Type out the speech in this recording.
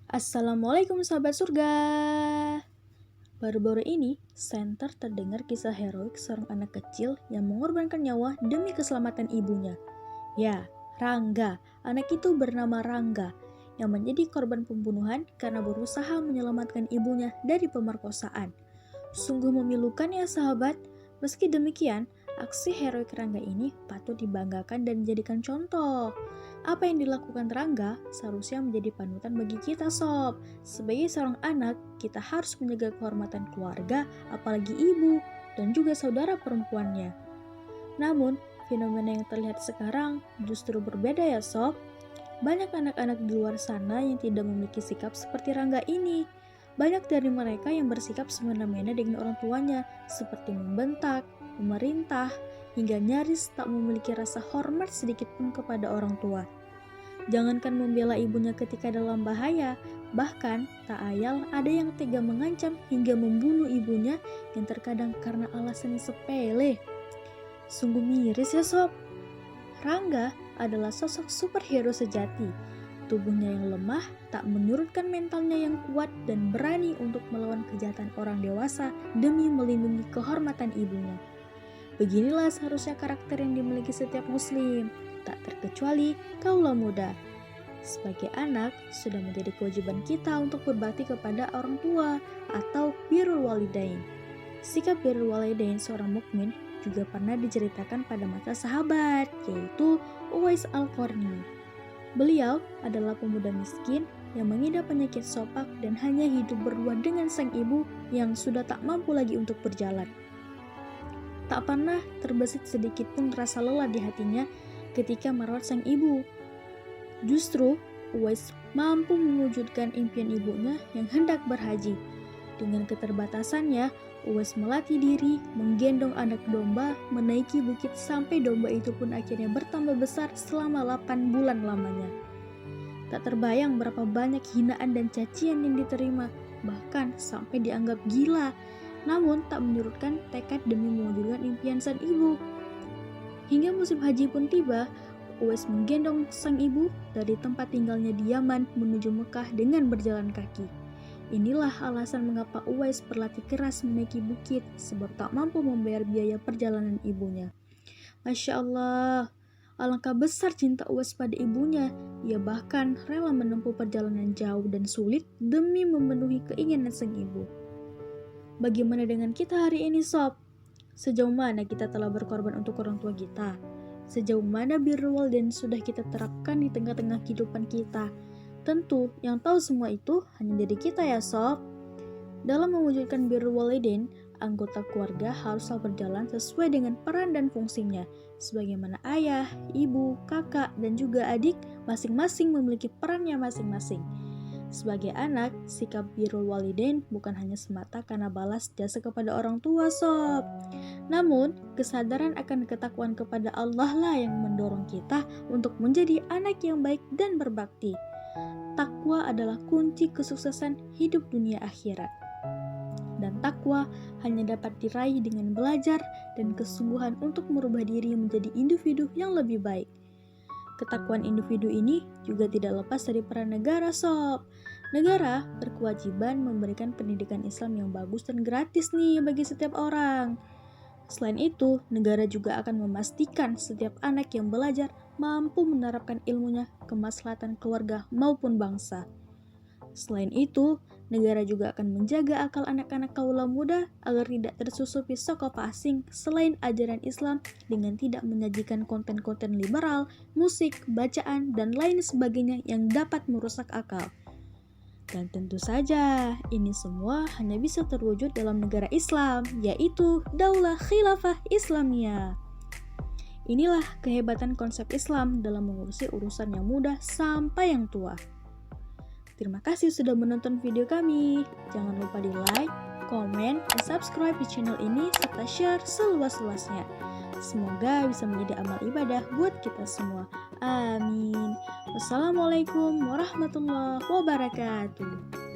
Assalamualaikum sahabat surga. Baru-baru ini, Center terdengar kisah heroik seorang anak kecil yang mengorbankan nyawa demi keselamatan ibunya. Ya, Rangga. Anak itu bernama Rangga yang menjadi korban pembunuhan karena berusaha menyelamatkan ibunya dari pemerkosaan. Sungguh memilukan ya sahabat. Meski demikian, aksi heroik Rangga ini patut dibanggakan dan dijadikan contoh. Apa yang dilakukan Rangga seharusnya menjadi panutan bagi kita sob. Sebagai seorang anak, kita harus menjaga kehormatan keluarga, apalagi ibu dan juga saudara perempuannya. Namun, fenomena yang terlihat sekarang justru berbeda ya sob. Banyak anak-anak di luar sana yang tidak memiliki sikap seperti Rangga ini. Banyak dari mereka yang bersikap semena-mena dengan orang tuanya, seperti membentak, memerintah, hingga nyaris tak memiliki rasa hormat sedikit pun kepada orang tua. Jangankan membela ibunya ketika dalam bahaya, bahkan tak ayal ada yang tega mengancam hingga membunuh ibunya yang terkadang karena alasan sepele. Sungguh miris ya sob. Rangga adalah sosok superhero sejati. Tubuhnya yang lemah tak menurunkan mentalnya yang kuat dan berani untuk melawan kejahatan orang dewasa demi melindungi kehormatan ibunya. Beginilah seharusnya karakter yang dimiliki setiap muslim, tak terkecuali kaula muda. Sebagai anak, sudah menjadi kewajiban kita untuk berbakti kepada orang tua atau birrul walidain. Sikap birrul walidain seorang mukmin juga pernah diceritakan pada mata sahabat, yaitu Uwais Al-Qarni. Beliau adalah pemuda miskin yang mengidap penyakit sopak dan hanya hidup berdua dengan sang ibu yang sudah tak mampu lagi untuk berjalan. Tak pernah terbesit sedikit pun rasa lelah di hatinya ketika merawat sang ibu. Justru, Uwais mampu mewujudkan impian ibunya yang hendak berhaji. Dengan keterbatasannya, Uwais melatih diri, menggendong anak domba, menaiki bukit sampai domba itu pun akhirnya bertambah besar selama 8 bulan lamanya. Tak terbayang berapa banyak hinaan dan cacian yang diterima, bahkan sampai dianggap gila. Namun tak menyurutkan tekad demi mewujudkan impian sang ibu. Hingga musim haji pun tiba, Uwais menggendong sang ibu dari tempat tinggalnya di Yaman menuju Mekah dengan berjalan kaki. Inilah alasan mengapa Uwais berlatih keras menaiki bukit sebab tak mampu membayar biaya perjalanan ibunya. Masya Allah, alangkah besar cinta Uwais pada ibunya. Ia bahkan rela menempuh perjalanan jauh dan sulit demi memenuhi keinginan sang ibu. Bagaimana dengan kita hari ini sob? Sejauh mana kita telah berkorban untuk orang tua kita? Sejauh mana birrul walidain sudah kita terapkan di tengah-tengah kehidupan kita? Tentu, yang tahu semua itu hanya diri kita ya sob. Dalam mewujudkan birrul walidain, anggota keluarga haruslah berjalan sesuai dengan peran dan fungsinya. Sebagaimana ayah, ibu, kakak, dan juga adik masing-masing memiliki perannya masing-masing. Sebagai anak, sikap birrul walidain bukan hanya semata karena balas jasa kepada orang tua sob. Namun, kesadaran akan ketakwaan kepada Allah lah yang mendorong kita untuk menjadi anak yang baik dan berbakti. Takwa adalah kunci kesuksesan hidup dunia akhirat. Dan takwa hanya dapat diraih dengan belajar dan kesungguhan untuk merubah diri menjadi individu yang lebih baik. Ketakwaan individu ini juga tidak lepas dari peran negara sob. Negara berkewajiban memberikan pendidikan Islam yang bagus dan gratis nih bagi setiap orang. Selain itu, negara juga akan memastikan setiap anak yang belajar mampu menerapkan ilmunya ke kemaslahatan keluarga maupun bangsa. Selain itu, negara juga akan menjaga akal anak-anak kaula muda agar tidak tersusupi sokopa asing selain ajaran Islam dengan tidak menyajikan konten-konten liberal, musik, bacaan, dan lain sebagainya yang dapat merusak akal. Dan tentu saja, ini semua hanya bisa terwujud dalam negara Islam, yaitu Daulah Khilafah Islamiyah. Inilah kehebatan konsep Islam dalam mengurusi urusan yang muda sampai yang tua. Terima kasih sudah menonton video kami. Jangan lupa di like, komen, dan subscribe di channel ini serta share seluas-luasnya. Semoga bisa menjadi amal ibadah buat kita semua. Amin. Wassalamualaikum warahmatullahi wabarakatuh.